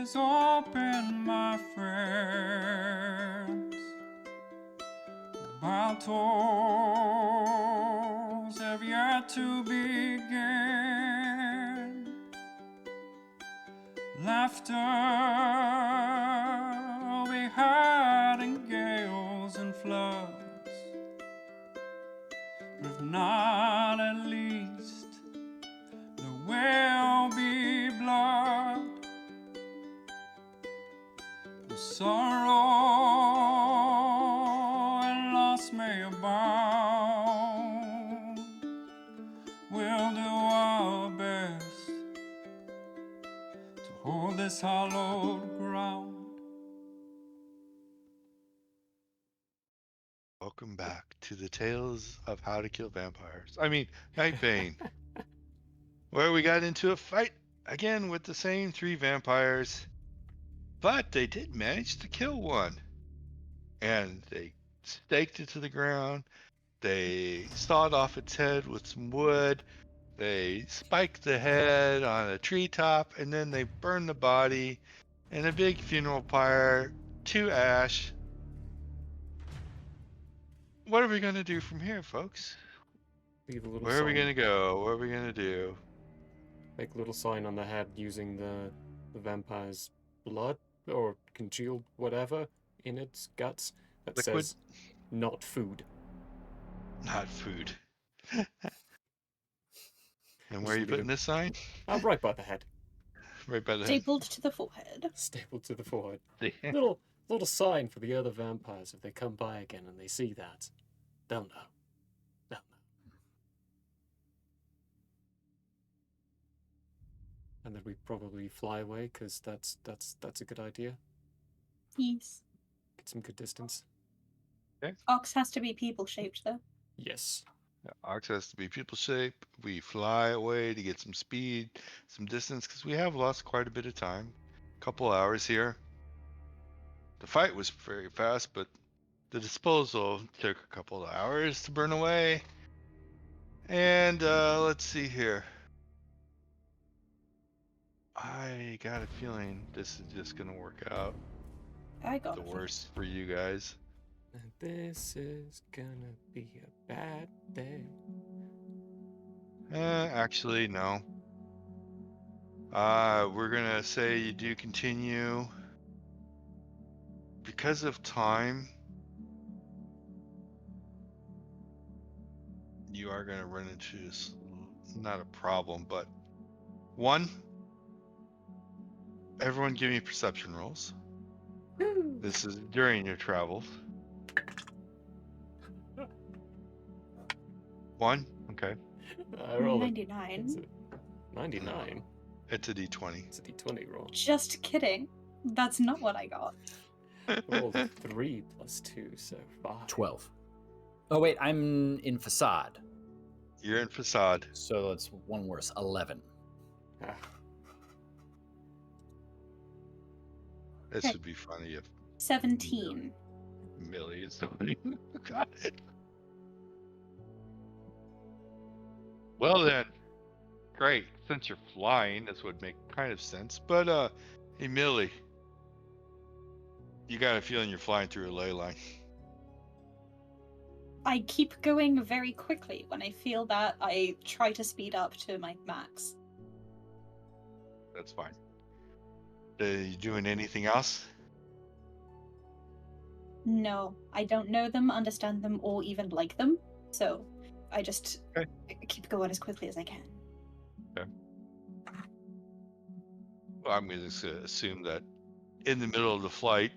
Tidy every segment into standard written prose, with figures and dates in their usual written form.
is open, my friends. Battles have yet to begin. Laughter will be had in gales and floods, but if not, at least there will be blood. The sorrow and loss may abound. We'll do our best to hold this hallowed ground. Welcome back to the Tales of How to Kill Vampires. I mean, Nightbane. Where we got into a fight again with the same 3 vampires, but they did manage to kill one. And they staked it to the ground. They sawed off its head with some wood. They spiked the head on a treetop, and then they burned the body in a big funeral pyre to ash. What are we going to do from here, folks? Leave a little Where are we sign. going to go? What are we going to do? Make a little sign on the head using the vampire's blood or congealed whatever in its guts that Liquid? says "not food." Not food. And where are Just you leave putting it- this sign? Right by the head, Right by the head. Stapled to the forehead. stapled to the forehead. Little sign for the other vampires if they come by again and they see that, they'll know. They'll know. And then we probably fly away because that's a good idea. Yes. Get some good distance. Ox has to be people-shaped, though. Yes. Ox has to be people shape. We fly away to get some speed, some distance, because we have lost quite a bit of time. A couple hours here. The fight was very fast, but the disposal took a couple of hours to burn away. And let's see here. I got a feeling this is just going to work out I got the it. worst for you guys. And this is gonna be a bad day. Actually, no. We're gonna say you do continue. Because of time, you are gonna run into this, not a problem, but one, everyone give me perception rolls. This is during your travels. 1, okay. I rolled 99. 99. It's a d20. It's a d20 roll. Just kidding. That's not what I got. Rolled 3 plus 2, so 5. 12. Oh, wait, I'm in facade. You're in facade. So it's one worse. 11. Ah, This Okay. would be funny if 17. Millie is the one who got it. Well then, great. Since you're flying, this would make kind of sense. But hey Millie, you got a feeling you're flying through a ley line. I keep going very quickly. When I feel that, I try to speed up to my max. That's fine. You doing anything else? No, I don't know them, understand them, or even like them. So I just keep going as quickly as I can. Well, I'm going to assume that in the middle of the flight,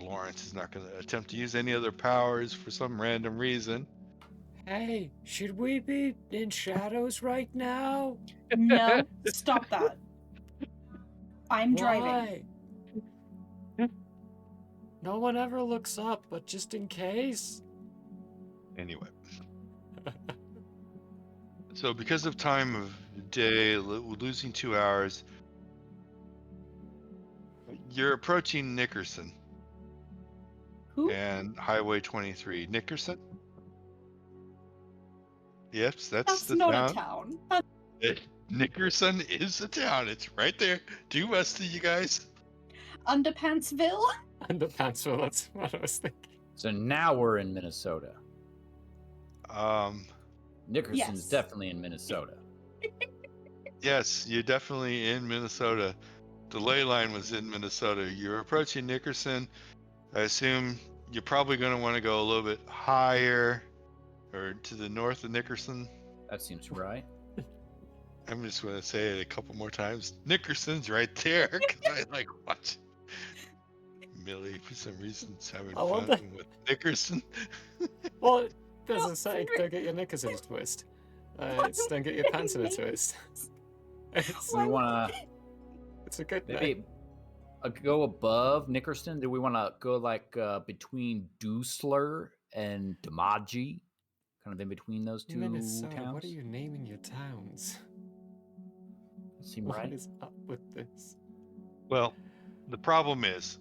Lawrence is not going to attempt to use any other powers for some random reason. Hey, should we be in shadows right now? No, stop that. I'm driving. Why? No one ever looks up, but just in case. Anyway. So because of time of day, losing 2 hours, you're approaching Nickerson Who? and Highway 23. Nickerson? Yes, that's the not town. a town. Nickerson is a town. It's right there, due west of you guys. Underpantsville? Underpantsville, that's what I was thinking. So now we're in Minnesota. Nickerson's Yes. definitely in Minnesota. Yes, you're definitely in Minnesota. The ley line was in Minnesota. You're approaching Nickerson. I assume you're probably going to want to go a little bit higher or to the north of Nickerson. That seems right. I'm just going to say it a couple more times. Nickerson's right there because I like watch Millie for some reason is having I fun wonder- with Nickerson. Well, there's a saying, don't get your knickers in a twist. It's don't get your pants in a twist. It's, We want to it's a good name. maybe go above Nickerson. Do we want to go like between Dusler and Demaji? Kind of in between those two Minnesota, towns? what are you naming your towns? Seem What right? is up with this? Well, the problem is,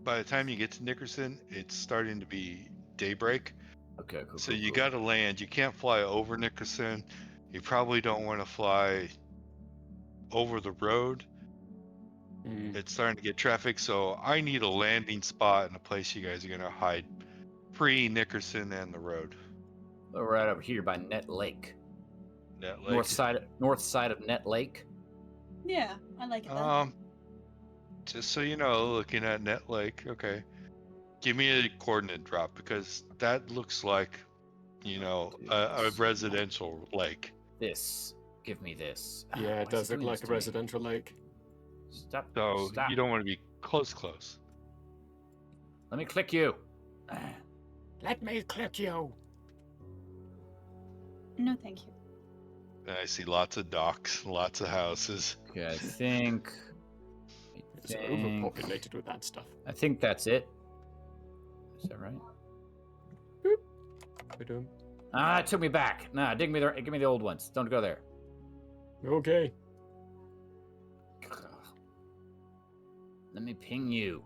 by the time you get to Nickerson, it's starting to be daybreak. Okay, cool. So cool, you cool. got to land. You can't fly over Nickerson. You probably don't want to fly over the road. It's starting to get traffic, so I need a landing spot and a place you guys are going to hide pre-Nickerson and the road. Right over here by Net Lake. That lake. North side of Net Lake. Yeah, I like it there. Just so you know, looking at Net Lake, okay. Give me a coordinate drop because that looks like, a residential lake. This. Give me this. Yeah, Why it is does look doing like this a to me? residential lake. Stop. So Stop. you don't want to be close. Let me click you. Let me click you. No, thank you. And I see lots of docks, lots of houses. Okay, I think. It's overpopulated with that stuff. I think that's it. Is that right? Ba-dum. Ah, it took me back. Nah, give me the old ones. Don't go there. Okay. Let me ping you.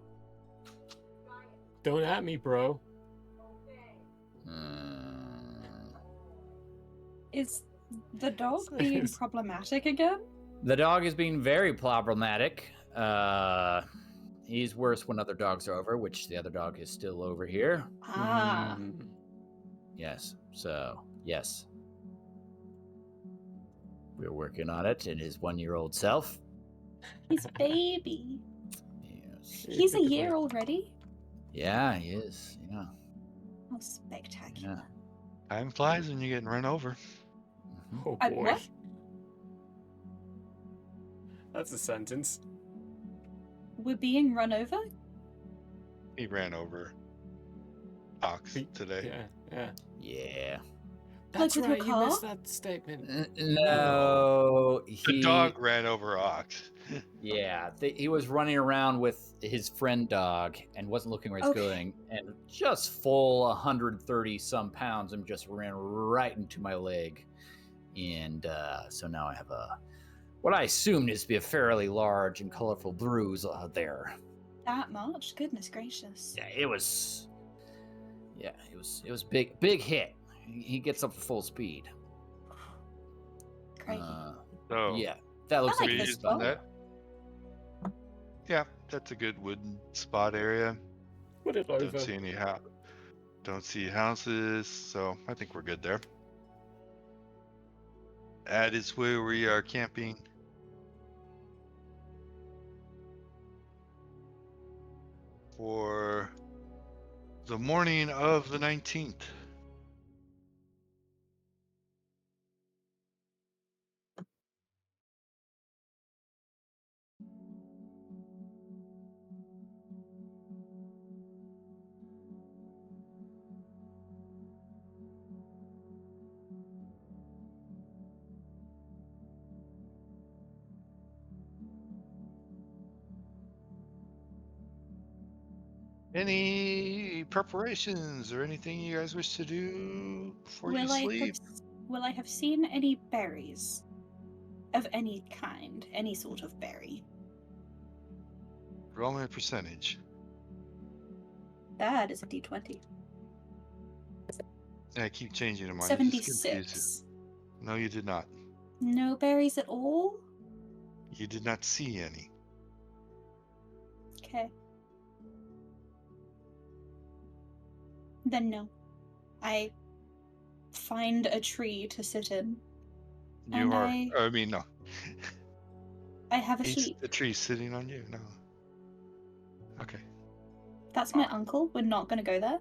Don't at me, bro. Is the dog being problematic again? The dog is being very problematic. He's worse when other dogs are over, which the other dog is still over here. Ah. Yes. So, yes. We're working on it in his 1-year-old self. He's baby. Yes. He's a year already? Yeah, he is. Yeah. Oh, spectacular. Yeah. Time flies when you're getting run over. Mhm. Oh I- boy. what? That's a sentence. We're being run over? He ran over Ox today. Yeah. Yeah. That's with your right, you missed car? that statement. No, The dog ran over Ox. Yeah, he was running around with his friend dog and wasn't looking where he's Okay. going, and just full 130 some pounds and just ran right into my leg, and so now I have what I assumed is to be a fairly large and colorful bruise there. That much? Goodness gracious. Yeah, it was big hit. He gets up to full speed. Crazy. So Yeah, that looks I like like a this spot. spot. Yeah, that's a good wooden spot area. Put it Don't over. see any don't see houses, so I think we're good there. That is where we are camping. For the morning of the 19th. Any preparations or anything you guys wish to do before you sleep? Will I have seen any berries? Of any kind, any sort of berry. Roll me a percentage. That is a d20. I keep changing them on you. Just confuse 76. you. No, you did not. No berries at all? You did not see any. Okay. Then no. I find a tree to sit in. You And are. I No. have a sheep. The tree sitting on you. No. Okay. That's my uncle. We're not gonna go there.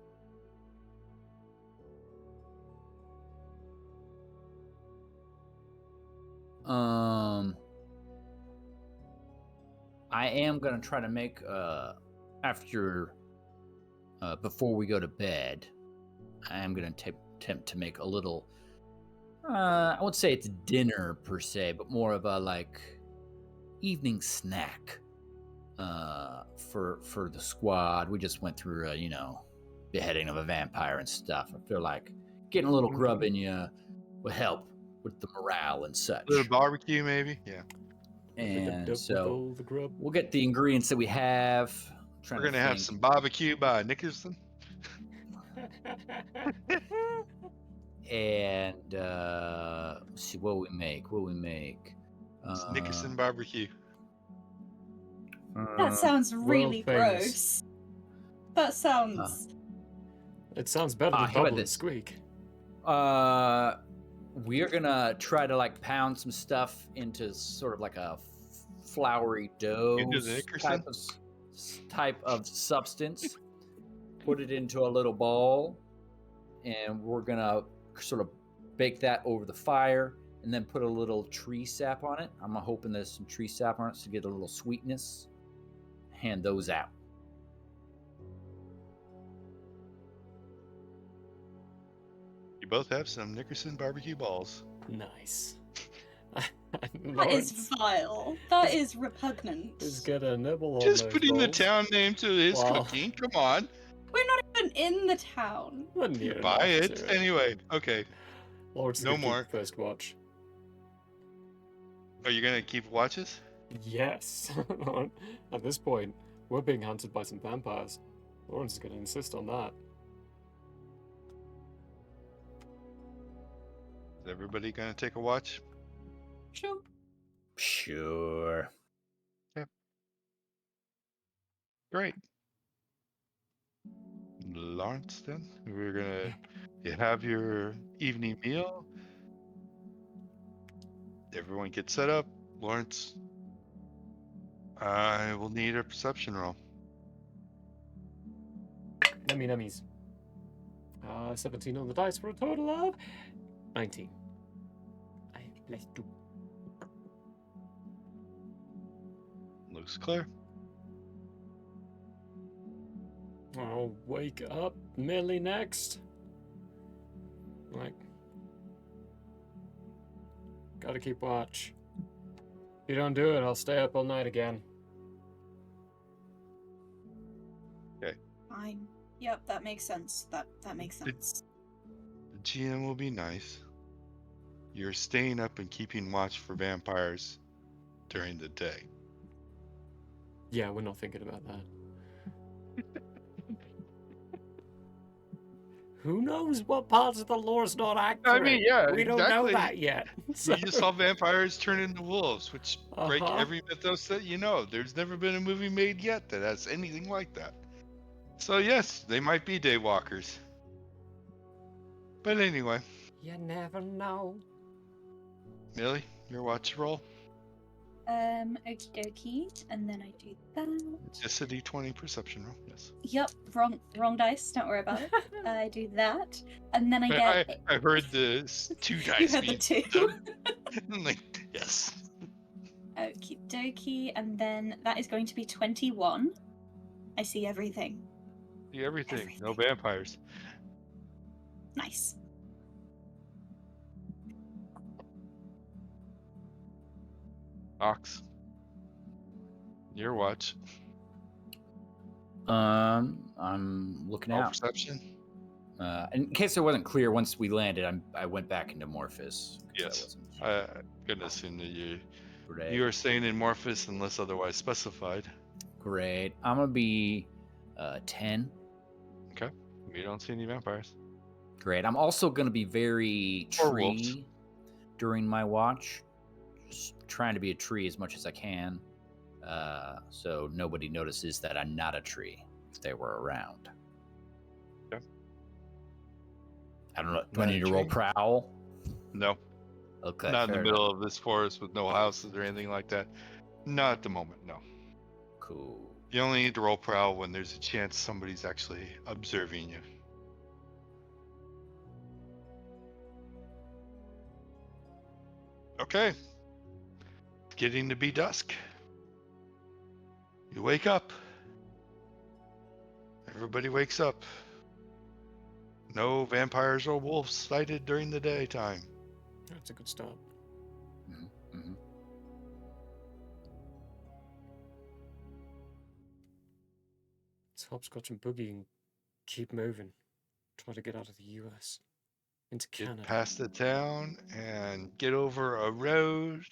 I am gonna try to make after before we go to bed. I am gonna attempt to make a little. I wouldn't say it's dinner per se, but more of a like evening snack for the squad. We just went through beheading of a vampire and stuff. I feel like getting a little grub in you would help with the morale and such. A little barbecue, maybe. Yeah. And with so all the grub. we'll get the ingredients that we have. We're gonna have some barbecue by Nickerson. And let's see what we make. It's Nickerson barbecue. That sounds really famous. gross. That sounds. It sounds better than how about Bubble and this? Squeak. We're gonna try to like pound some stuff into sort of like a floury dough Into the Nickerson? type of substance. Put it into a little ball, and we're gonna sort of bake that over the fire, and then put a little tree sap on it. I'm hoping there's some tree sap on it to get a little sweetness. Hand those out. You both have some Nickerson barbecue balls. Nice. That is vile. That is repugnant. Just get a nibble on Just those putting the balls. town name to his Wow. cooking. Come on. We're not even in the town. Wasn't near Buy enough it. to Anyway, okay. Lawrence is No gonna keep more. first watch. Are you gonna keep watches? Yes. At this point, we're being hunted by some vampires. Lawrence is gonna insist on that. Is everybody gonna take a watch? Sure. Sure. Great. Lawrence, then we're gonna. You have your evening meal. Everyone get set up. Lawrence, I will need a perception roll. Nummies. 17 on the dice for a total of 19. I plus 2. Looks clear. I'll wake up Millie next. Like, gotta keep watch. If you don't do it, I'll stay up all night again. Fine. Yep, that makes sense. That makes sense. The GM will be nice. You're staying up and keeping watch for vampires during the day. Yeah, we're not thinking about that. Who knows what parts of the lore's not accurate? I mean, yeah, we don't know exactly. that yet. So- You just saw vampires turn into wolves, which break Uh-huh. every mythos that you know. There's never been a movie made yet that has anything like that. So yes, they might be daywalkers. But anyway, You never know. Millie, your watch roll. Okie dokie, and then I do that. Just a D20 perception roll. Yes. Yep, wrong dice. Don't worry about it. I do that, and then I I get. heard the two You dice. heard the being two. done. I'm like, yes. Okie dokie, and then that is going to be 21. I see everything. See everything. No Everything. vampires. Nice. Ox. Your watch. I'm looking All out. perception. In case it wasn't clear, once we landed, I went back into Morphus. 'Cause I Yes. wasn't Gonna assume that you Great. are staying in Morphus unless otherwise specified. Great. I'm gonna be 10. Okay. We don't see any vampires. Great. I'm also gonna be very Or wolves. tree during my watch. Just trying to be a tree as much as I can. so nobody notices that I'm not a tree if they were around. Okay. I don't know. Do I Not a need to roll tree? prowl? No, Okay, not in the fair middle enough. of this forest with no houses or anything like that. Not at the moment, no. Cool. You only need to roll prowl when there's a chance somebody's actually observing you. Okay. It's getting to be dusk. You wake up. Everybody wakes up. No vampires or wolves sighted during the daytime. That's a good start. Mm-hmm. Let's hopscotch and boogie and keep moving. Try to get out of the US. Into Get Canada. past the town and get over a road.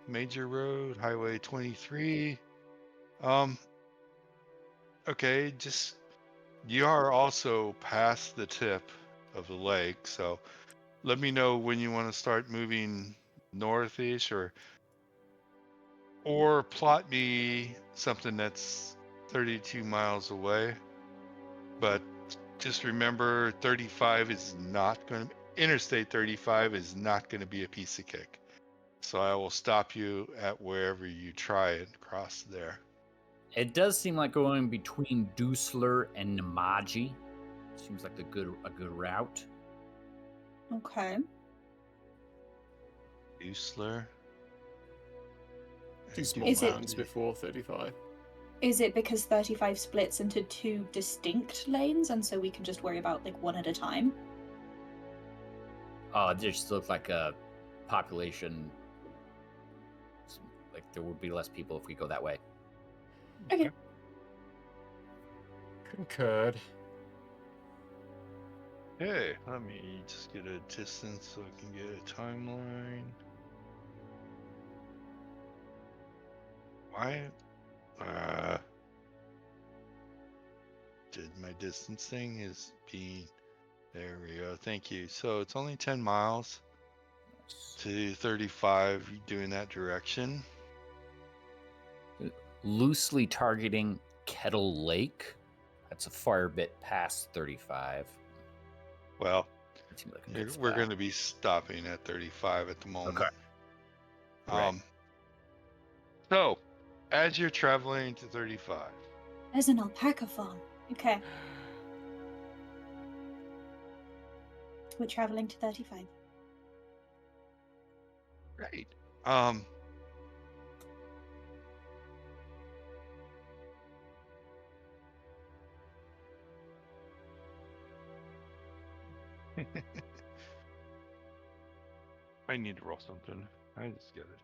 Major road, Highway 23. Okay, just you are also past the tip of the lake, so let me know when you want to start moving northish or plot me something that's 32 miles away. But just remember 35 is not going to Interstate 35 is not going to be a piece of cake. So I will stop you at wherever you try and cross there. It does seem like going between Dusler and Namaji. Seems like a good route. Okay. Usler. Two and small Is it- towns before 35. Is it because 35 splits into two distinct lanes, and so we can just worry about like one at a time? Oh, it just looked like a population. Like there would be less people if we go that way. Okay. Concurred. Hey, let me just get a distance so I can get a timeline. Why? Did my distance thing is being. There we go. Thank you. So it's only 10 miles to 35 doing that direction. Loosely targeting Kettle Lake. That's a far bit past 35. Well, That seems like a good we're spot. going to be stopping at 35 at the moment. Okay. Right. So, as you're traveling to 35, There's an alpaca farm. Okay. We're traveling to 35. right? I need to roll something. I just get it.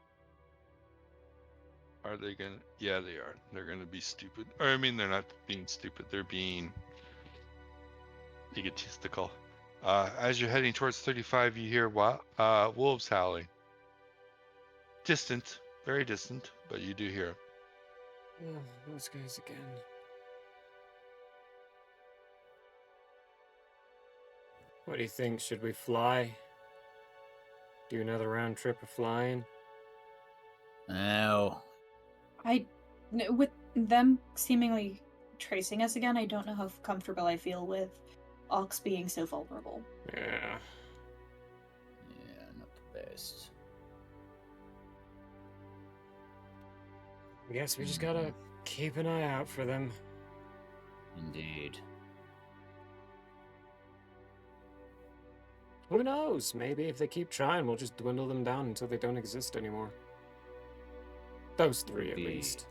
Are they gonna? Yeah, they are. They're gonna be stupid. Or I mean, they're not being stupid. They're being egotistical. As you're heading towards 35, you hear wolves howling. Distant, very distant, but you do hear it. Oh, those guys again. What do you think? Should we fly? Do another round trip of flying? No. With them seemingly tracing us again, I don't know how comfortable I feel with Ox being so vulnerable. Yeah. Yeah, not the best. I guess we just gotta keep an eye out for them. Indeed. Who knows? Maybe if they keep trying, we'll just dwindle them down until they don't exist anymore. Those three, at Be- least.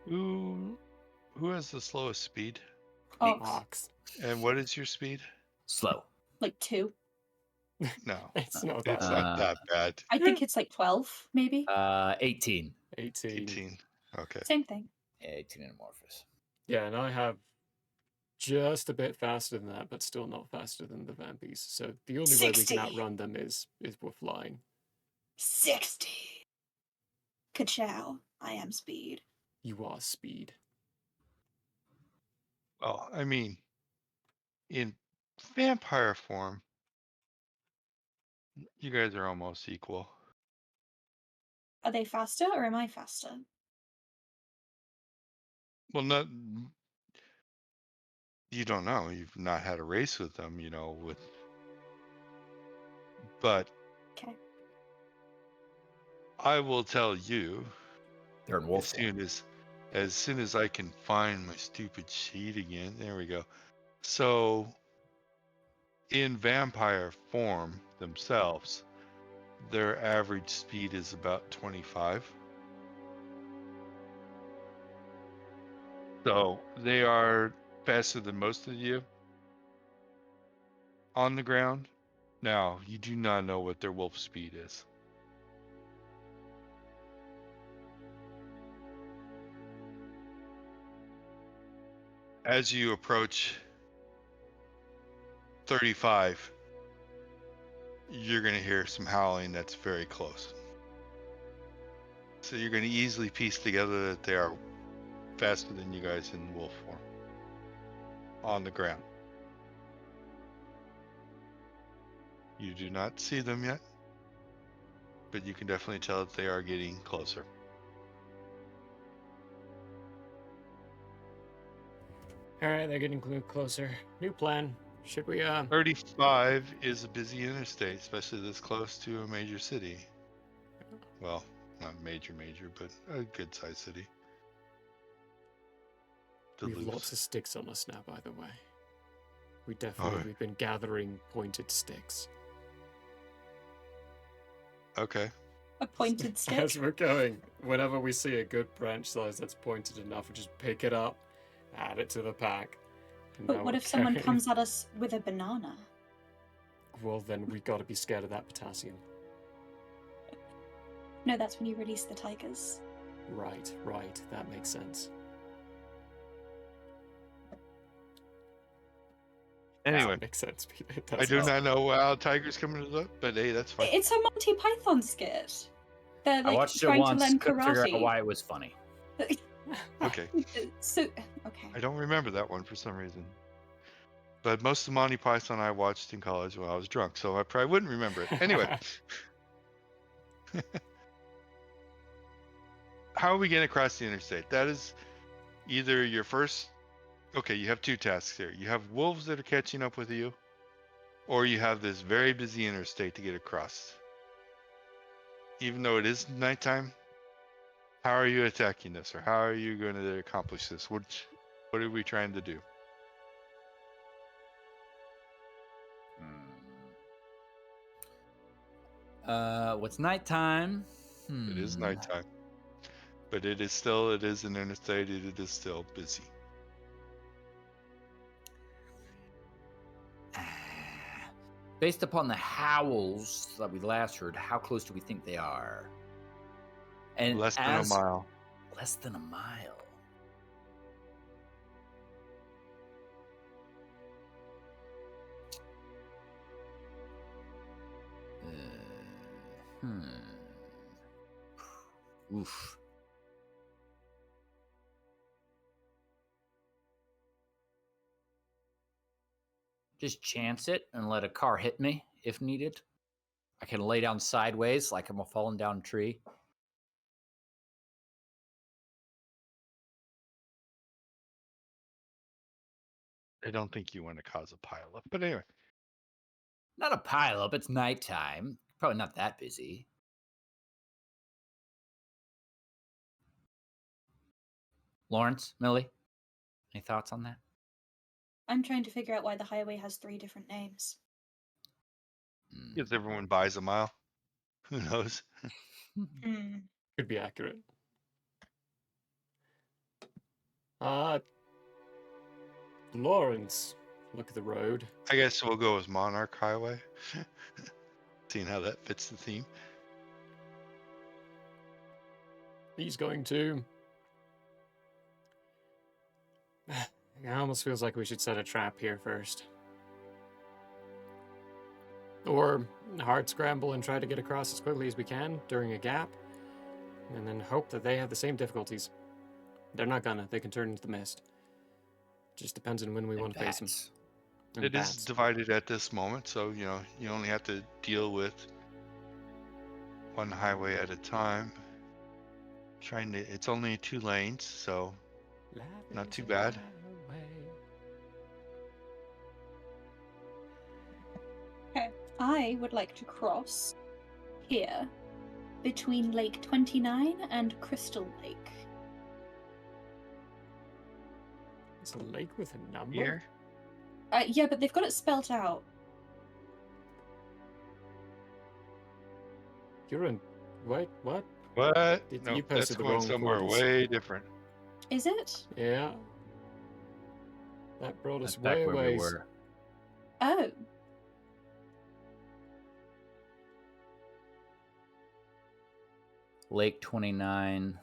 Who has the slowest speed? Ox, Ox. And what is your speed? Slow. like 2. No, It's not that it's bad. not that bad. I think it's like 12, maybe. 18. 18. 18. Okay. Same thing. Yeah, 18 in Amorphous. Yeah, and I have just a bit faster than that, but still not faster than the Vampies. So the only way we 60. can outrun them is we're flying. 60. Ka-chow. I am speed. You are speed. Well, I mean, in vampire form, you guys are almost equal. Are they faster or am I faster? Well, not you don't know. You've not had a race with them, but Okay. I will tell you They're in as wolf form. soon as I can find my stupid sheet again. There we go. So in vampire form themselves, their average speed is about 25. So they are faster than most of you on the ground. Now, you do not know what their wolf speed is. As you approach 35, you're going to hear some howling that's very close. So you're going to easily piece together that they are faster than you guys in wolf form on the ground. You do not see them yet, but you can definitely tell that they are getting closer. Alright, they're getting closer. New plan. Should we, 35 is a busy interstate, especially this close to a major city. Well, not major, but a good-sized city. we have Duluth. lots of sticks on us now, by the way. Oh. We've been gathering pointed sticks. Okay. A pointed stick. As we're going, whenever we see a good branch size that's pointed enough, we just pick it up, add it to the pack. and But now what we're if someone carrying- comes at us with a banana? Well, then we gotta be scared of that potassium. No, that's when you release the tigers. Right, that makes sense. Anyway, That makes sense. It I does do not. not know how tigers come into the, but hey, that's fine. It's a Monty Python skit. They're I like watched it trying to once, learn couldn't figure out karate. why it was funny. Okay. So okay. I don't remember that one for some reason. But most of the Monty Python I watched in college when I was drunk, so I probably wouldn't remember it. Anyway. How are we getting across the interstate? That is either your first... Okay, you have two tasks here. You have wolves that are catching up with you, or you have this very busy interstate to get across. Even though it is nighttime, how are you attacking this, or how are you going to accomplish this? What are we trying to do? What's nighttime? It is nighttime. But it is an interstate, it is still busy. Based upon the howls that we last heard, how close do we think they are? And Less than a mile. Less than a mile. Oof. Just chance it and let a car hit me if needed. I can lay down sideways like I'm a falling down tree. I don't think you want to cause a pileup, but anyway. Not a pileup, it's nighttime. Probably not that busy. Lawrence, Millie, any thoughts on that? I'm trying to figure out why the highway has 3 different names. Because everyone buys a mile. Who knows? Hmm. Could be accurate. Lawrence, look at the road. I guess we'll go with Monarch Highway. Seeing how that fits the theme. He's going to... It almost feels like we should set a trap here first. Or hard scramble and try to get across as quickly as we can during a gap, and then hope that they have the same difficulties. They're not gonna. They can turn into the mist. Just depends on when we want to face them. It is divided at this moment, so you only have to deal with one highway at a time. Trying to. It's only 2 lanes, so Life Not is too a bad. highway. Okay. I would like to cross here between Lake 29 and Crystal Lake. It's a lake with a number. here. Yeah, but they've got it spelt out. You're in. Wait, what? What? You No, posted that's the going wrong somewhere coordinates. way different. Is it? Yeah. That brought us That's back way where we ways. were. Oh. Lake 29,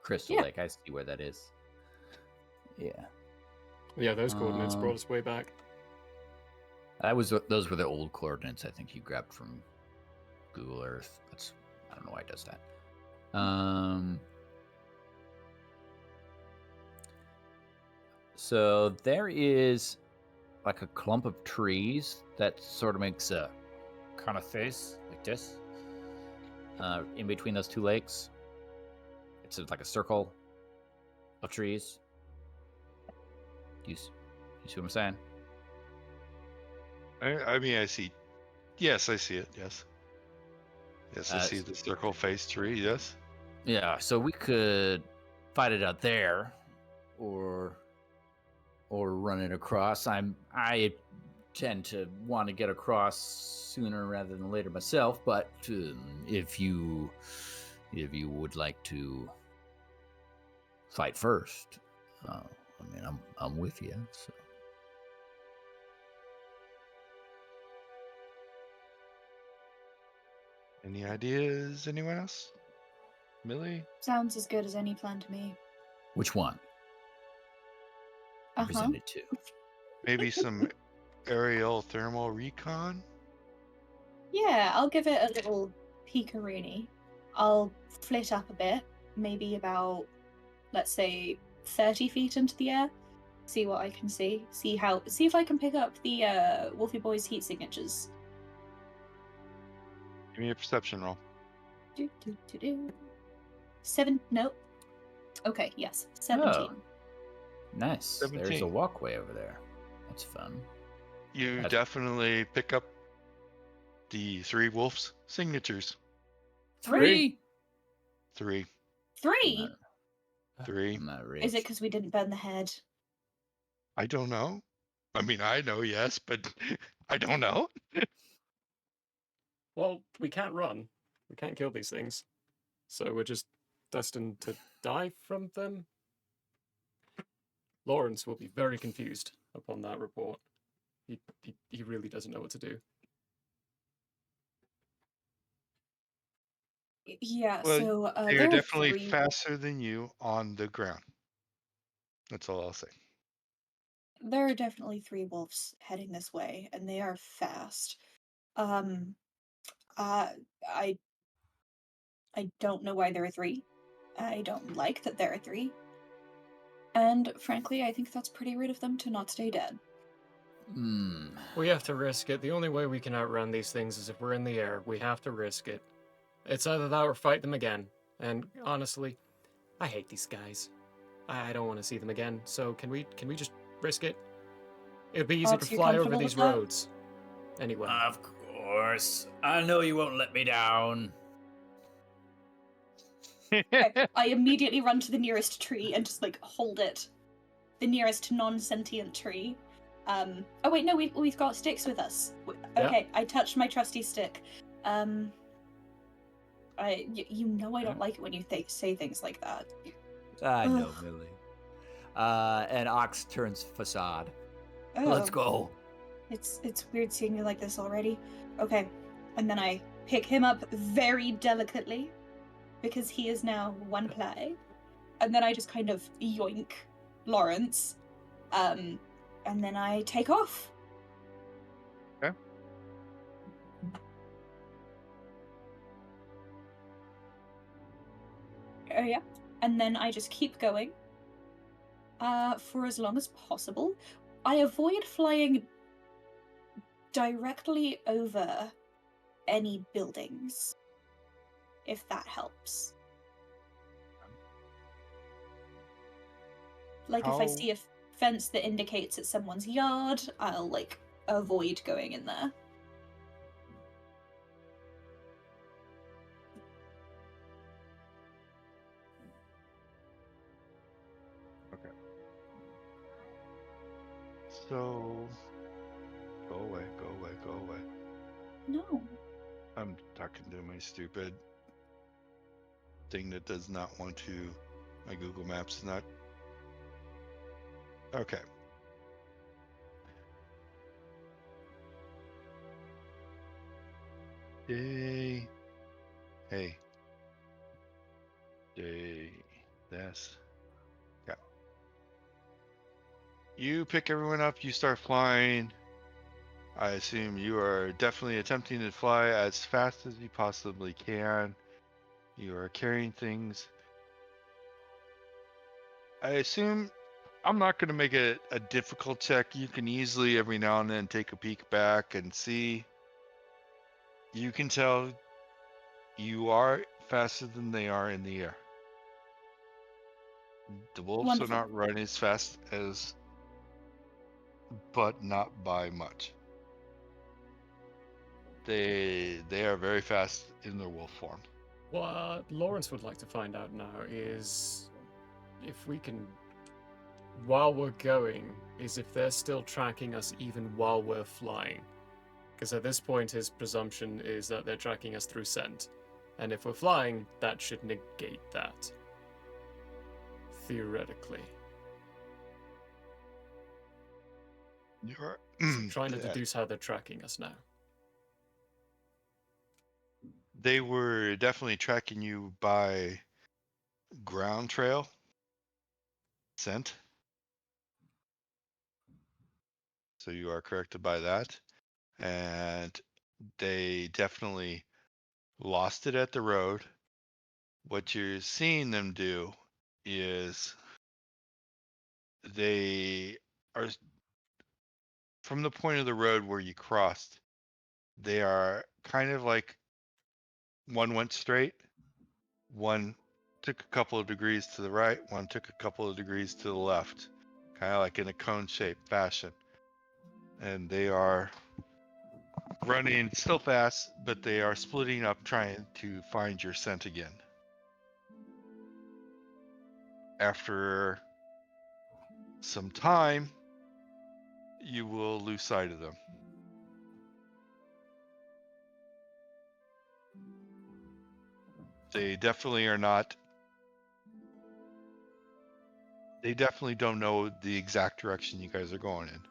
Crystal Yeah. Lake. I see where that is. Yeah. Yeah, those coordinates Um, brought us way back. Those were the old coordinates I think you grabbed from Google Earth. I don't know why it does that. So there is like a clump of trees that sort of makes a kind of face like this. In between those 2 lakes, it's like a circle of trees. You see what I'm saying? I mean, I see. Yes, I see it. Yes. Yes, I Uh, see the circle face tree. Yes. Yeah, so we could fight it out there, or run it across. I tend to want to get across sooner rather than later myself, but if you would like to fight first, I mean, I'm with you. So. Any ideas? Anyone else? Millie? Sounds as good as any plan to me. Which one? Uh-huh. Presented to. Maybe some aerial thermal recon? Yeah, I'll give it a little peekaroonie. I'll flit up a bit, maybe about, let's say, 30 feet into the air. See what I can see. See if I can pick up the Wolfie Boy's heat signatures. Give me a perception roll. Do, do, do, do. 7. Nope. Okay, yes. 17. Nice. There's a 17. walkway over there. That's fun. You That's- definitely pick up the 3 wolves' signatures. 3. 3. 3? 3. I'm not rich. Is it because we didn't burn the head? I don't know. I mean, I know, yes, but I don't know. Well, we can't run. We can't kill these things. So we're just destined to die from them. Lawrence will be very confused upon that report. He really doesn't know what to do. Yeah, Well, so They're there are definitely 3. faster than you on the ground. That's all I'll say. There are definitely 3 wolves heading this way, and they are fast. I don't know why there are 3. I don't like that there are 3. And frankly, I think that's pretty rude of them to not stay dead. We have to risk it. The only way we can outrun these things is if we're in the air. We have to risk it. It's either that or fight them again. And honestly, I hate these guys. I don't want to see them again. So can we just risk it? It'd be easy Ox, to you fly over comfortable these with that? roads. Anyway. Of course. I know you won't let me down. I immediately run to the nearest tree and just like hold it. The nearest non-sentient tree. Oh wait, no, we've got sticks with us. Okay, I touched my trusty stick. You know I don't like it when you say things like that. I know, Ugh. Millie. And Ox turns facade. Oh, Let's go. It's weird seeing you like this already. Okay, and then I pick him up very delicately because he is now one ply, and then I just kind of yoink Lawrence, and then I take off. Okay. Oh yeah, and then I just keep going. For as long as possible. I avoid flying directly over any buildings, if that helps. Like, if I How- see a fence that indicates it's someone's yard, I'll, like, avoid going in there. So, go away, go away, go away. No. I'm talking to my stupid thing that does not want to. My Google Maps is not. Okay. Yay. Hey. Yay. This. Yeah. You pick everyone up, you start flying. I assume you are definitely attempting to fly as fast as you possibly can. You are carrying things. I assume I'm not going to make it a difficult check. You can easily every now and then take a peek back and see. You can tell you are faster than they are in the air. The wolves Wonderful. are not running as fast as, but not by much. They are very fast in their wolf form. What Lawrence would like to find out now is if we can, while we're going, is if they're still tracking us even while we're flying. Because at this point, his presumption is that they're tracking us through scent. And if we're flying, that should negate that. Theoretically. You're So trying to deduce how they're tracking us now. They were definitely tracking you by ground trail scent. So you are corrected by that. And they definitely lost it at the road. What you're seeing them do is they are from the point of the road where you crossed, they are kind of like one went straight, one took a couple of degrees to the right, one took a couple of degrees to the left, kind of like in a cone shaped fashion. And they are running still fast, but they are splitting up trying to find your scent again. After some time, you will lose sight of them. They definitely are not. They definitely don't know the exact direction you guys are going in.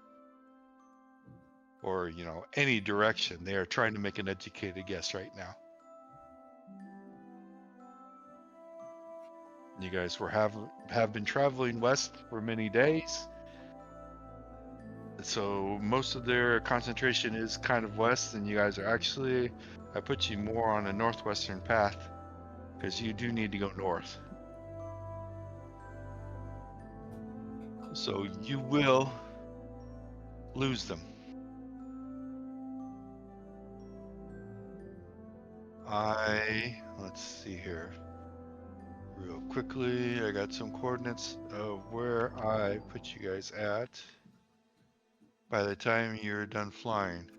Or, any direction. They are trying to make an educated guess right now. You guys have been traveling west for many days. So most of their concentration is kind of west, and you guys are actually, I put you more on a northwestern path because you do need to go north. So you will lose them. Let's see here. Real quickly, I got some coordinates of where I put you guys at by the time you're done flying.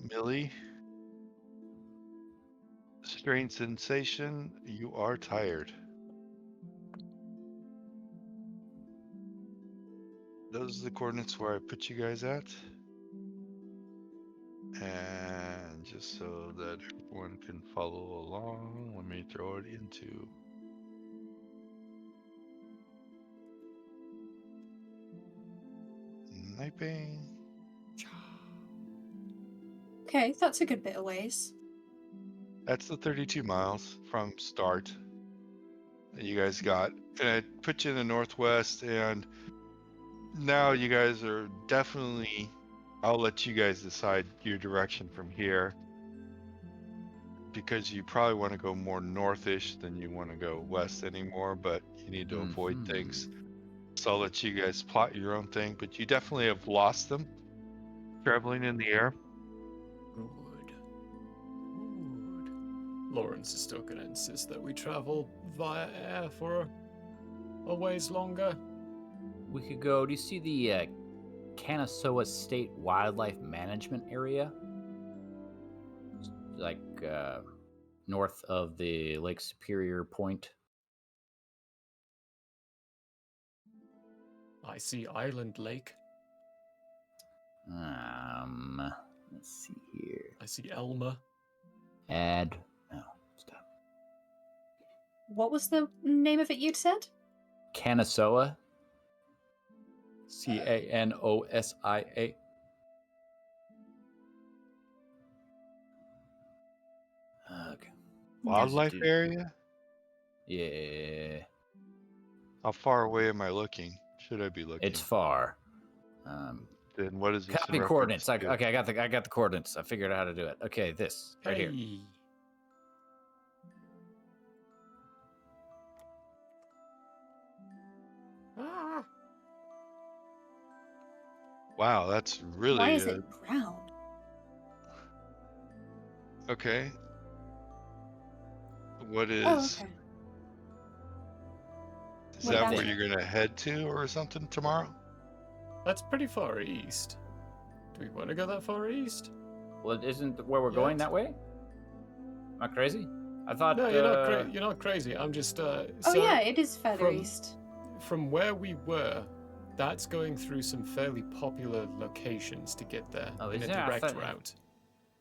Millie, strange sensation, you are tired. Those are the coordinates where I put you guys at. And just so that everyone can follow along, let me throw it into Nightbane. Okay, that's a good bit of ways. That's the 32 miles from start that you guys got. And I put you in the northwest, and now you guys are definitely, I'll let you guys decide your direction from here, because you probably want to go more northish than you want to go west anymore, but you need to avoid things. So I'll let you guys plot your own thing, but you definitely have lost them traveling in the air. Good. Lawrence is still going to insist that we travel via air for a ways longer. we could go. Do you see the Canasoa State Wildlife Management Area? Like north of the Lake Superior Point. I see Island Lake. Let's see here. I see Elma. Add. No, stop. What was the name of it you'd said? Canasoa. Canosia. Okay. Wildlife Dude. area? Yeah, How far away am I looking? Should I be looking? it's far. Then what is this? in Copy reference coordinates. to? Okay, I got the coordinates. I figured out how to do it. Okay, this right here. Hey. Ah. Wow, that's really Why is it brown? okay. What is? Oh, okay. Is What that about where it? you're gonna head to or something tomorrow? That's pretty far east. Do we want to go that far east? Well, isn't where we're going Yes. that way? Am I crazy? I thought. No, you're not crazy. I'm just. Oh So yeah, it is further from- east. From where we were, that's going through some fairly popular locations to get there Oh, in is a it? I direct thought- route.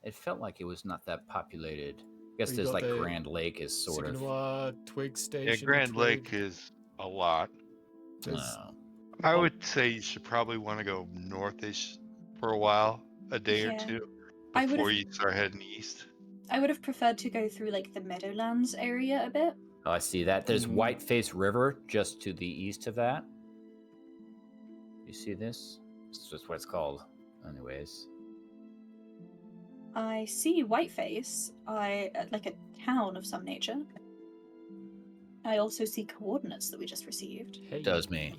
It felt like it was not that populated. I guess We there's got like the Grand Lake is sort of. Signora, Twig Yeah, Station. Grand Twig. Lake is a lot. There's- Oh. I would say you should probably want to go northish for a while, a day or Yeah. two, I would've- before you start heading east. I would have preferred to go through like the Meadowlands area a bit. Oh, I see that. There's Mm. Whiteface River just to the east of that. You see this? This is just what it's called. Anyways. I see Whiteface. Like a town of some nature. I also see coordinates that we just received. Hey. Does me.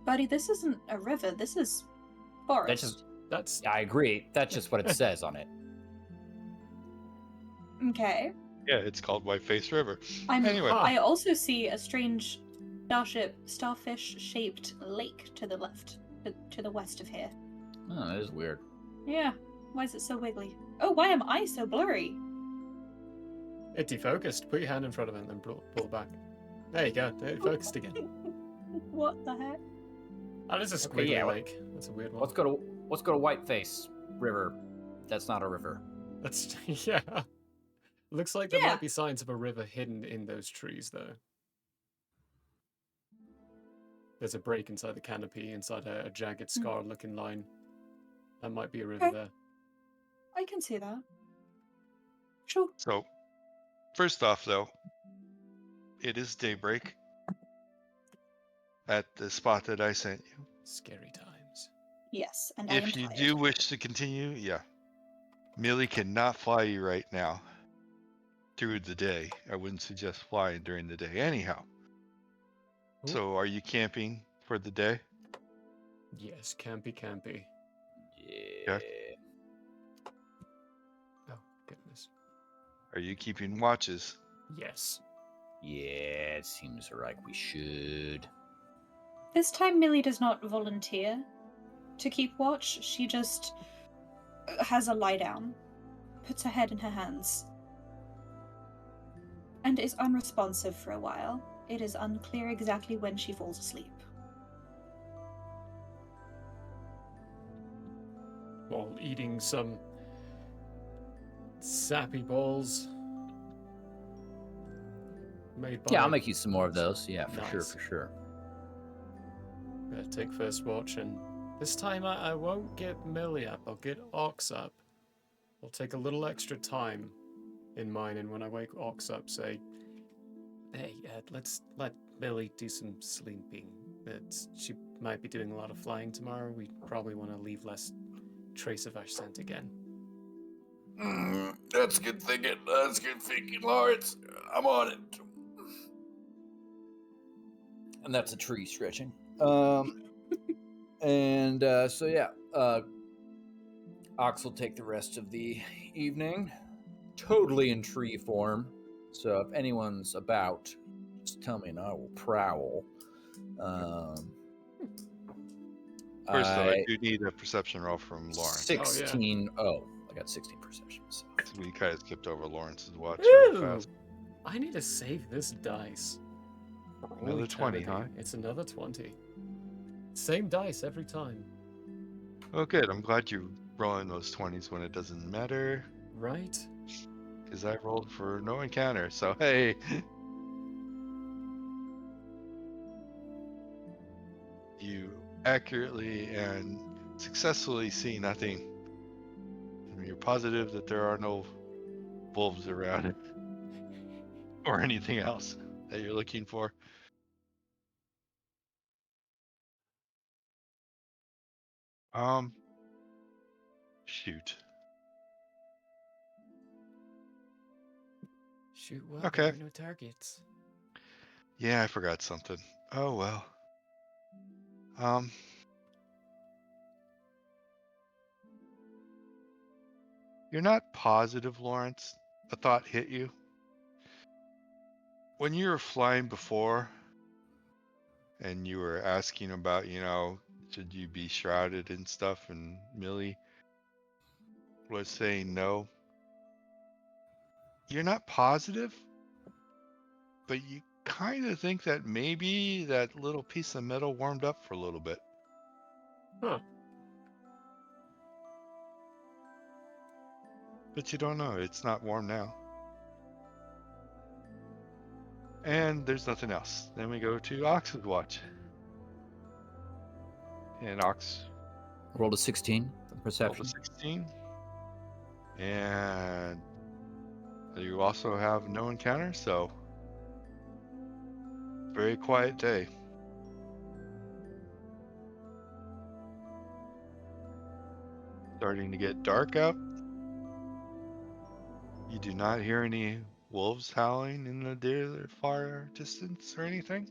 Buddy, this isn't a river. This is forest. That's just. That's I agree. That's just what it says on it. Okay. Yeah, it's called Whiteface River. I'm. Anyway. I also see a strange starfish-shaped lake to the left, to the west of here. Oh, that is weird. Yeah. Why is it so wiggly? Oh, why am I so blurry? it defocused. Put your hand in front of it and then pull it back. There you go. It focused again. What the heck? That is a Okay, squiggly yeah, lake. That's a weird one. Let's go to Whiteface River. That's not a river. That's yeah. Looks like there Yeah. might be signs of a river hidden in those trees, though. There's a break inside the canopy, inside a jagged, scar-looking line. That might be a river Okay. there. I can see that. Sure. So, first off, though, it is daybreak at the spot that I sent you. Scary times. Yes, and I am If you tired. do wish to continue, yeah, Millie cannot fly you right now through the day. I wouldn't suggest flying during the day anyhow. Ooh. So, are you camping for the day? Yes, campy. Yeah. Oh, goodness. Are you keeping watches? Yes. Yeah, it seems like we should. This time, Millie does not volunteer to keep watch. She just has a lie down, puts her head in her hands, and is unresponsive for a while. It is unclear exactly when she falls asleep. While eating some sappy balls made by... Yeah, I'll make you some more of those. Yeah, for sure, Nice. for sure. Take first watch, and this time I won't get Millie up. I'll get Ox up. I'll take a little extra time in mine, and when I wake Ox up, say, "Hey, let's let Millie do some sleeping. She might be doing a lot of flying tomorrow. We probably want to leave less trace of our scent again." That's good thinking. That's good thinking, Lawrence. I'm on it. And that's a tree stretching. And so yeah, Ox will take the rest of the evening, totally in tree form, So if anyone's about, just tell me and I will prowl. First, though, I I do need a perception roll from Lawrence. 16. Oh, I got 16 perception. So. We kind of skipped over Lawrence's watch real Ooh, fast. I need to save this dice. Another Holy 20, Tabitha, huh? It's another 20. Same dice every time. Oh, good. I'm glad you're rolling those 20s when it doesn't matter. Right? Because I rolled for no encounter, so hey. You accurately and successfully see nothing. You're positive that there are no wolves around or anything else that you're looking for. Shoot. Shoot what? Okay. There are no targets. Yeah, I forgot something. Oh well. You're not positive, Lawrence. A thought hit you. When you were flying before and you were asking about, should you be shrouded and stuff, and Millie was saying no. You're not positive, but you kind of think that maybe that little piece of metal warmed up for a little bit. Huh. But you don't know. It's not warm now. And there's nothing else. Then we go to Ox's watch. And Ox Rolled a 16 for rolled perception. a 16. And you also have no encounter, so very quiet day. Starting to get dark out. You do not hear any wolves howling in the far distance or anything.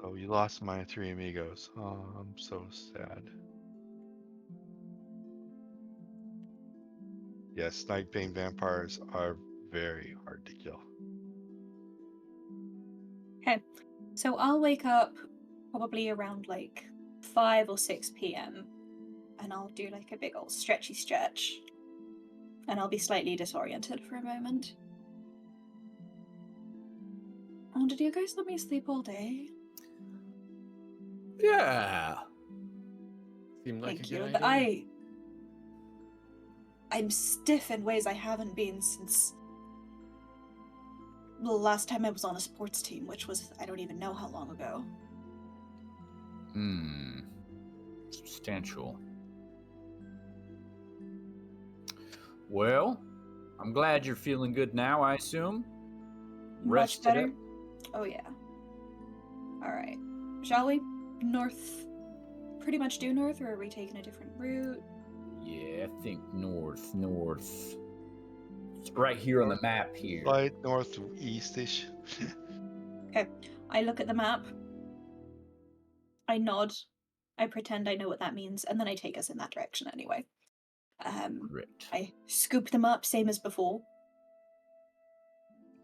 Oh, you lost my 3 amigos. Oh, I'm so sad. Yes, Nightbane vampires are very hard to kill. Okay, so I'll wake up probably around like 5 or 6 p.m. and I'll do like a big old stretchy stretch. And I'll be slightly disoriented for a moment. Oh, did you guys let me sleep all day? Yeah. Seemed like Thank a you. good idea. I'm stiff in ways I haven't been since the last time I was on a sports team, which was I don't even know how long ago. Substantial. Well, I'm glad you're feeling good now, I assume. Much Rested better. up. Oh yeah. All right. Shall we north? Pretty much due north, or are we taking a different route? Yeah, I think north. It's right here on the map here. Slight northeast-ish. Okay. I look at the map. I nod. I pretend I know what that means, and then I take us in that direction anyway. Correct. I scoop them up, same as before.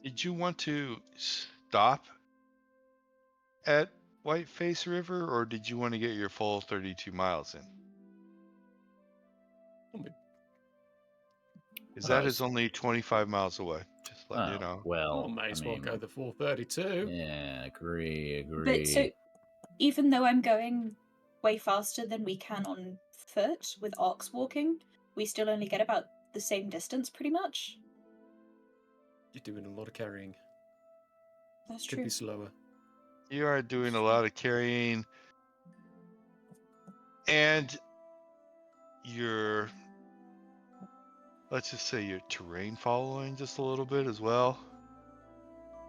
Did you want to stop at Whiteface River, or did you want to get your full 32 miles in? Because that is only 25 miles away. Just let you know. Well, Oh, may as well go the full 32. Yeah, agree. But so, even though I'm going way faster than we can on foot with ox walking, we still only get about the same distance, pretty much. You're doing a lot of carrying. That's Could true. be slower. You are doing a lot of carrying, and let's just say your terrain following just a little bit as well.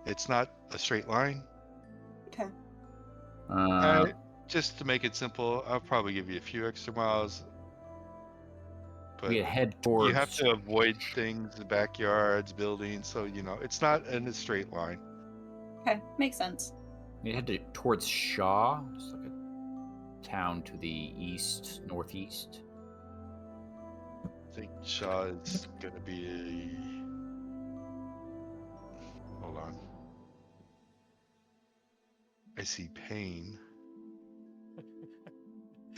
It's not a straight line. Okay. Just to make it simple, I'll probably give you a few extra miles. But we head towards. you have to avoid things, the backyards, buildings, so it's not in a straight line. Okay, makes sense. We head towards Shaw, just like a town to the northeast. I think Shaw is going to be Hold on. I see pain.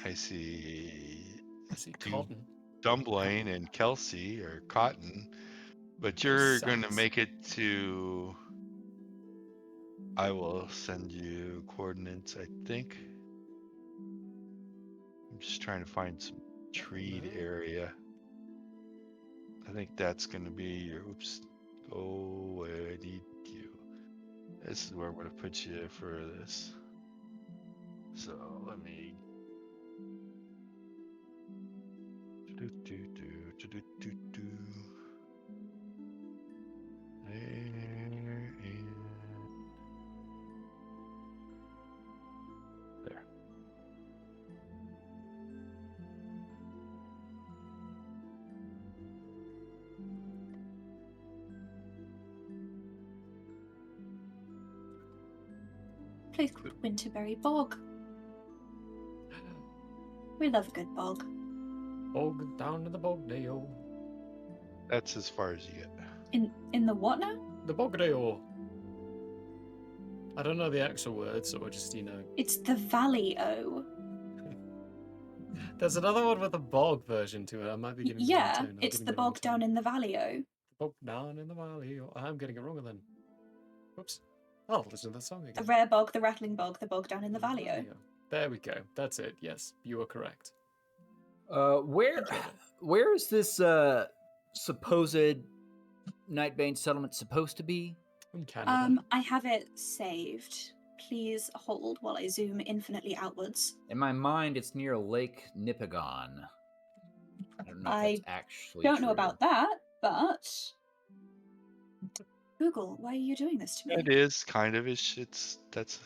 I see I see cotton. Dumblain and Kelsey or Cotton, but you're going to Sucks. make it to. I will send you coordinates, I think. I'm just trying to find some treed area. I think that's going to be your. Oops. Oh, I need you. This is where I'm going to put you for this. So let me. There. Place called Winterberry Bog. We love a good bog. Bog down to the Bogdale. That's as far as you get. In the what now? The Bogdale. I don't know the actual words, so I just, It's the Valley-O. There's another one with a bog version to it. I might be getting the wrong Yeah, tone. I'm it's getting the the wrong bog down tone. in the Valley-O. The bog down in the valley. I'm getting it wrong then. Whoops. I'll listen to that song The again. rare bog, the rattling bog, the bog down in the Valley-O. Valley-O. There we go. That's it. Yes, you are correct. Where is this supposed Nightbane settlement supposed to be? In Canada. I have it saved. Please hold while I zoom infinitely outwards. In my mind, it's near Lake Nipigon. I don't know if I that's actually Don't know true. about that, but Google, why are you doing this to me? It is kind of. That's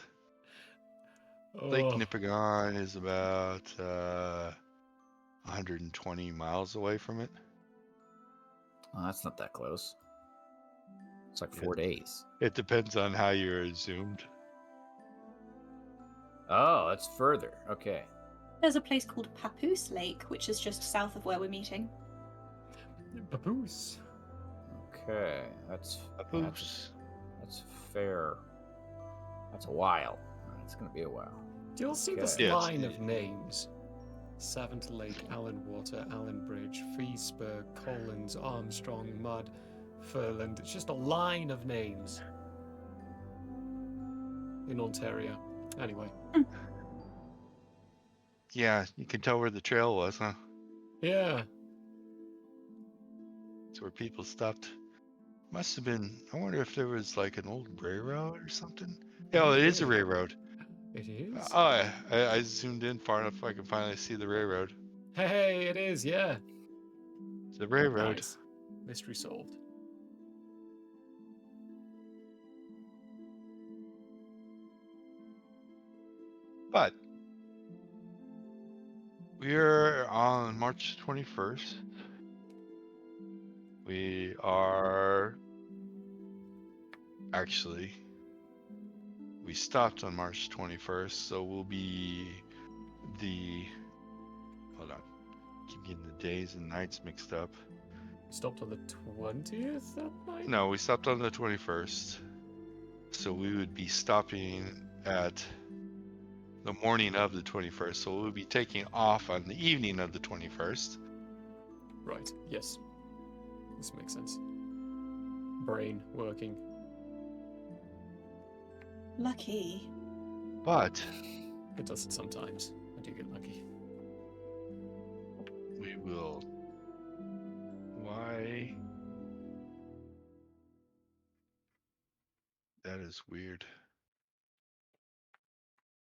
Lake Oh, Nipigon is about 120 miles away from it. Oh, that's not that close. It's like Yeah. 4 days. It depends on how you're zoomed. Oh, that's further. Okay. There's a place called Papoose Lake, which is just south of where we're meeting. Papoose. Okay. That's Papoose. That's fair. That's a while. It's gonna be a while. You'll see this Okay. Yes. line of names. Savant Lake, Allen Water, Allen Bridge, Feesburg, Collins, Armstrong, Mud, Furland. It's just a line of names. In Ontario. Anyway. Yeah, you can tell where the trail was, huh? Yeah. It's where people stopped. Must have been. I wonder if there was like an old railroad or something. Yeah, it is a Maybe. railroad. It is? Oh, I zoomed in far enough I can finally see the railroad. Hey, it is, yeah. It's a railroad. Nice. Mystery solved. But we're on March 21st. We are actually, we stopped on March 21st, so we'll be hold on, keep getting the days and nights mixed up. Stopped on the 20th that night? No, we stopped on the 21st, so we would be stopping at the morning of the 21st, so we'll be taking off on the evening of the 21st. Right, yes. This makes sense. Brain working. Lucky. But It does it sometimes. I do get lucky. we will. Why? That is weird.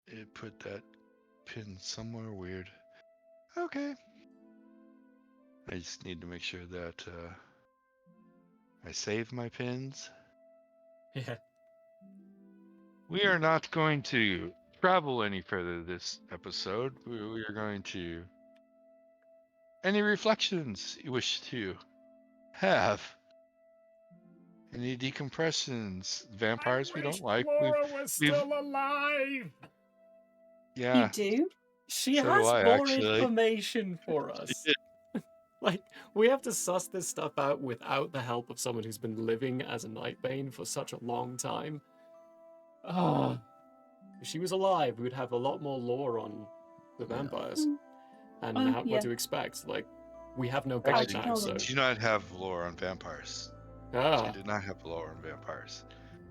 It put that pin somewhere weird. Okay. I just need to make sure that I save my pins. Yeah. We are not going to travel any further this episode. We are going to. Any reflections you wish to have? Any decompressions? Vampires we don't like. was still alive! Yeah. You do? She So do has I, more actually. information for us. Like, we have to suss this stuff out without the help of someone who's been living as a Nightbane for such a long time. Ah, if she was alive, we'd have a lot more lore on the vampires and Oh, what yeah. to expect. Like, we have no How guide to now, kill so them. I do not have lore on vampires. She ah, did not have lore on vampires.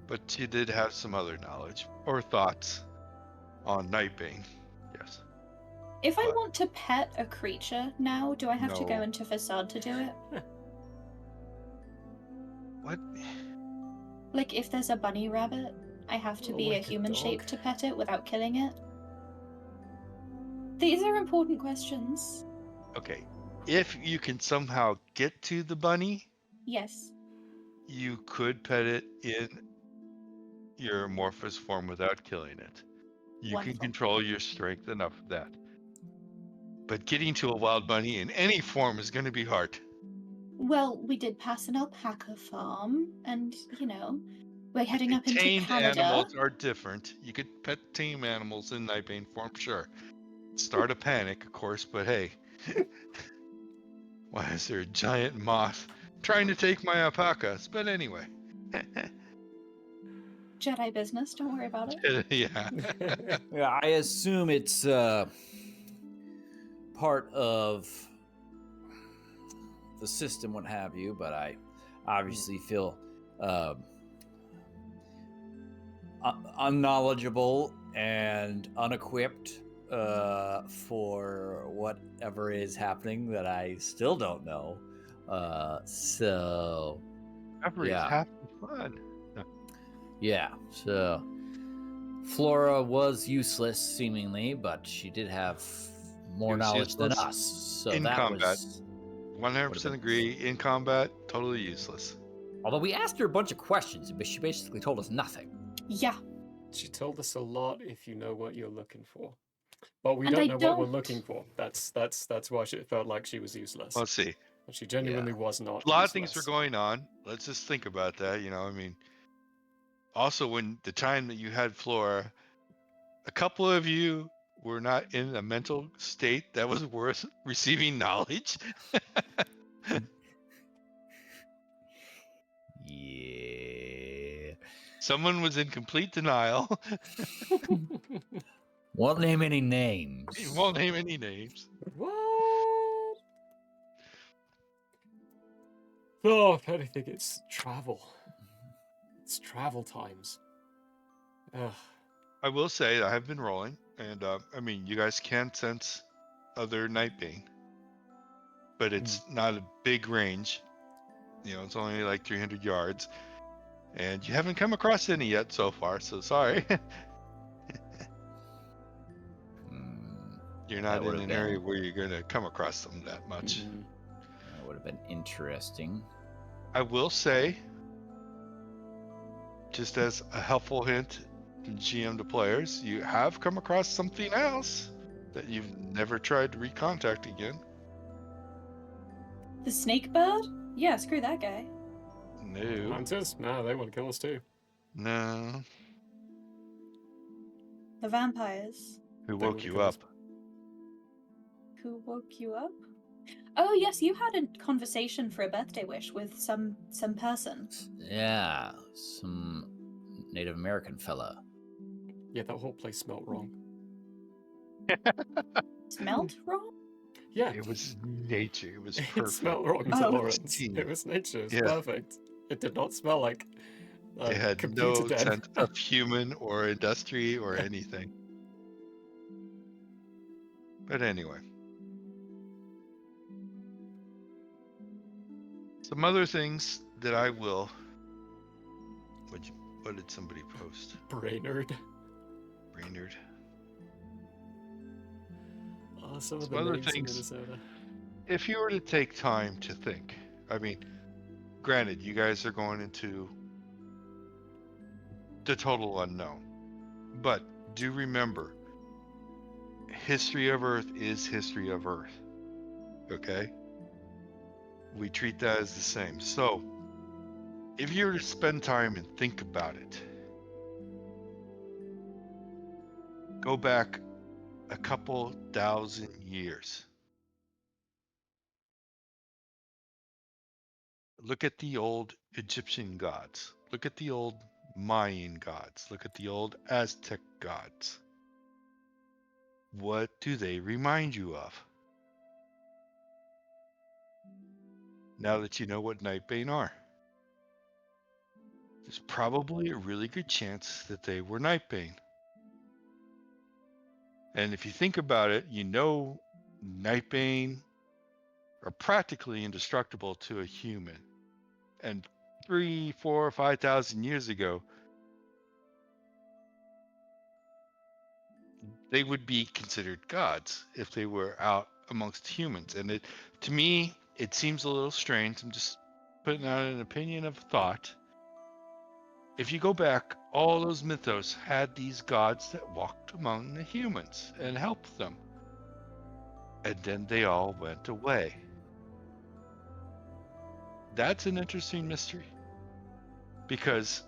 But she did have some other knowledge or thoughts on Nightbane. Yes. If I But- want to pet a creature now, do I have to go No. into facade to do it? What? Like, if there's a bunny rabbit, I have to Or be a like a human shape dog. to pet it without killing it? These are important questions. Okay. If you can somehow get to the bunny, Yes. you could pet it in your amorphous form without killing it. You can Wonderful. control your strength enough of that. But getting to a wild bunny in any form is going to be hard. Well, we did pass an alpaca farm, and, we're heading up into Tamed Canada. animals are different. You could pet tame animals in Nightbane form, sure. Start a panic, of course, but hey. Why is there a giant moth trying to take my alpacas? But anyway. Jedi business, don't worry about it. Yeah. Yeah, I assume it's part of the system, what have you, but I obviously feel unknowledgeable and unequipped for whatever is happening that I still don't know. So Everybody's Yeah. having fun. yeah, so Flora was useless seemingly, but she did have more She was knowledge than useless us. So in that combat. was 100% agree. In combat, totally useless. Although we asked her a bunch of questions, but she basically told us nothing. Yeah. she told us a lot if you know what you're looking for. But we And don't I know what we're don't- looking for. That's why it felt like she was useless. Let's see. But she genuinely was not A lot useless. of things were going on. Let's just think about that. I mean, also when the time that you had Flora, a couple of you were not in a mental state that was worth receiving knowledge. Yeah. Someone was in complete denial. Won't name any names. He won't name any names. What? Oh, if anything, it's travel. It's travel times. Ugh. I will say I have been rolling, and I mean, you guys can sense other Nightbane, but it's not a big range. It's only like 300 yards, and you haven't come across any yet so far. So sorry, Hmm, you're That not in would've an been- area where you're gonna come across them that much. Mhm. that would have been interesting. I will say, just as a helpful hint from GM to players, you have come across something else that you've never tried to recontact again. The snake bird? Yeah, screw that guy. No, Hunters? No, they want to kill us too. no. The vampires. Who They woke wanna you kill us. up? Who woke you up? Oh yes, you had a conversation for a birthday wish with some person. Yeah, some Native American fella. Yeah, that whole place smelled wrong. Smelled wrong? Yeah, It was nature. It was it perfect. smelled wrong to Oh. Lawrence. Pristine. It was nature. It was Yeah. perfect. It did not smell like It had computer no den. sense of human or industry or anything. But anyway. Some other things that I will. What did somebody post? Brainerd. Brainerd. Oh, some of Some the other names in things. Minnesota. If you were to take time to think, I mean, granted, you guys are going into the total unknown, but do remember, history of Earth is history of Earth. Okay? We treat that as the same. So, if you were to spend time and think about it, go back a couple thousand years. Look at the old Egyptian gods. Look at the old Mayan gods. Look at the old Aztec gods. What do they remind you of? Now that you know what Nightbane are, there's probably a really good chance that they were Nightbane. And if you think about it, you know Nightbane are practically indestructible to a human. And 3, 4, 5,000 years ago, they would be considered gods if they were out amongst humans. And to me, it seems a little strange. I'm just putting out an opinion of thought. If you go back, all those mythos had these gods that walked among the humans and helped them. And then they all went away. That's an interesting mystery. Because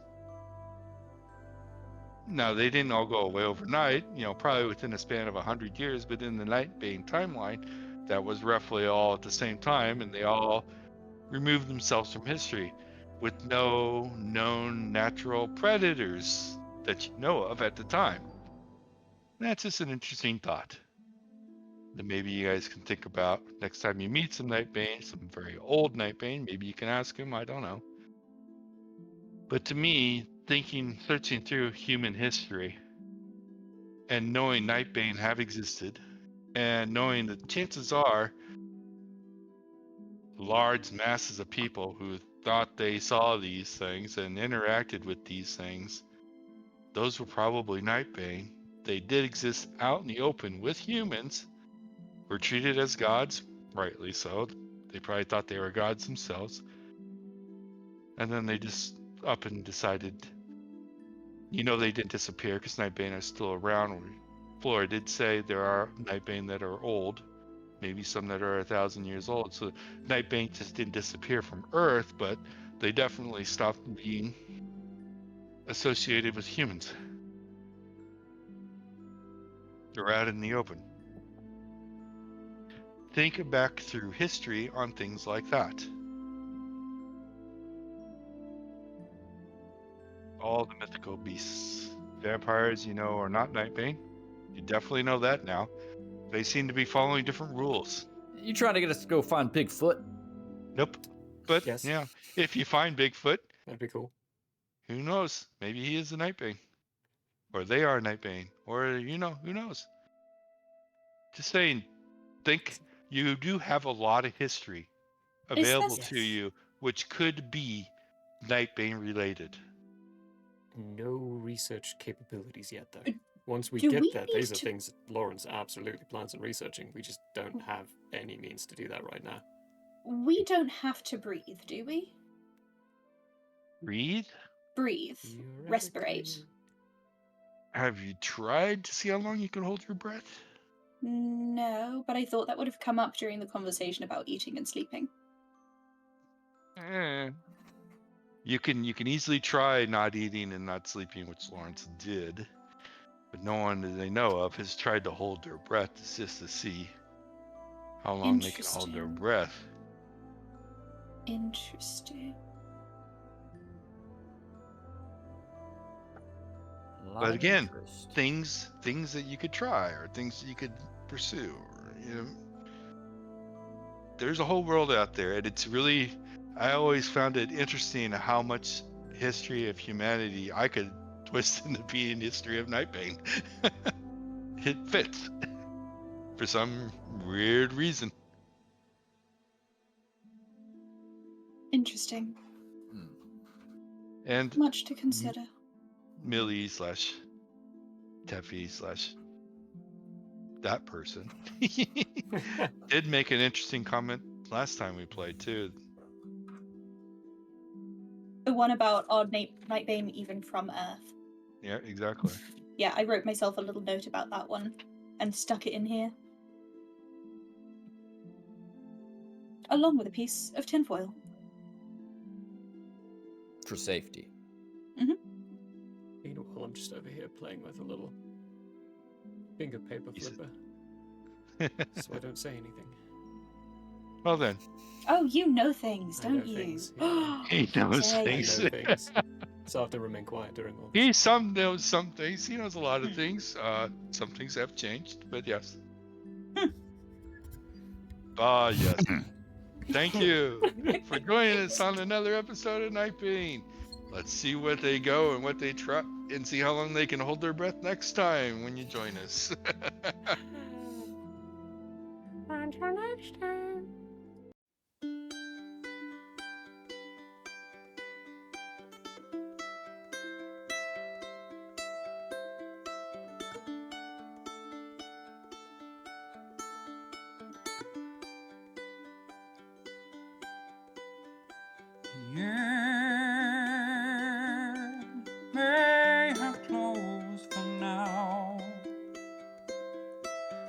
now they didn't all go away overnight, probably within a span of 100 years, but in the Nightbane timeline, that was roughly all at the same time, and they all removed themselves from history with no known natural predators that you know of at the time. That's just an interesting thought that maybe you guys can think about next time you meet some Nightbane, some very old Nightbane. Maybe you can ask him, I don't know. But to me, searching through human history and knowing Nightbane have existed, and knowing that chances are large masses of people who thought they saw these things and interacted with these things, those were probably Nightbane. They did exist out in the open with humans, were treated as gods, rightly so. They probably thought they were gods themselves. And then they just up and decided, they didn't disappear because Nightbane are still around. Flora did say there are Nightbane that are old, maybe some that are 1,000 years old. So Nightbane just didn't disappear from Earth, but they definitely stopped being associated with humans. They're out in the open. Think back through history on things like that. All the mythical beasts. Vampires, are not Nightbane. You definitely know that now. They seem to be following different rules. You trying to get us to go find Bigfoot? Nope. But, Yes. yeah, if you find Bigfoot, That'd be cool. who knows? Maybe he is a Nightbane. Or they are Nightbane. Or, who knows? Just saying, think you do have a lot of history available Yes. to you, which could be Nightbane related. No research capabilities yet, though. Once we do get we there, need these are to- things Lawrence absolutely plans on researching. We just don't have any means to do that right now. We don't have to breathe, do we? Breathe? Breathe. Respirate. Theoretically- Have you tried to see how long you can hold your breath? No, but I thought that would have come up during the conversation about eating and sleeping. You can easily try not eating and not sleeping, which Lawrence did, but no one that they know of has tried to hold their breath just to see how long they can hold their Interesting. breath. Interesting. But again, things that you could try or things that you could pursue. Or, there's a whole world out there, and it's really, I always found it interesting how much history of humanity I could twist into being history of Nightbane. It fits for some weird reason. Interesting. And Much to consider. Millie / Teffy / that person did make an interesting comment last time we played too. The one about odd Nightbane even from Earth. Yeah, exactly. Yeah, I wrote myself a little note about that one and stuck it in here. Along with a piece of tinfoil. For safety. Meanwhile, I'm just over here playing with a little finger paper He said- flipper, so I don't say anything. Well then, Oh, you know things, I don't know you? things, yeah. he knows Dare I things. know things. So I have to remain quiet during all this. He knows some things. He knows a lot of things. Some things have changed, but yes. Yes. Thank you for joining us on another episode of Nightbane. Let's see what they go and what they try, and see how long they can hold their breath next time when you join us. Until next time. The air may have closed for now.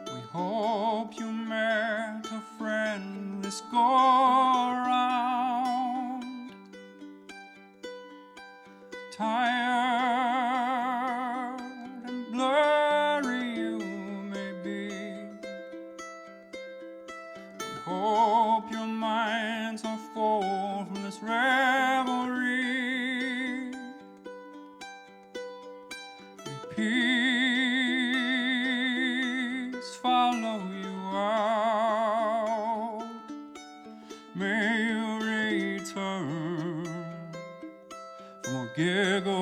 We hope you met a friend this go around. Tired and blurry you may be. We hope your minds are full from this revelry. May peace follow you out. May you return for more giggles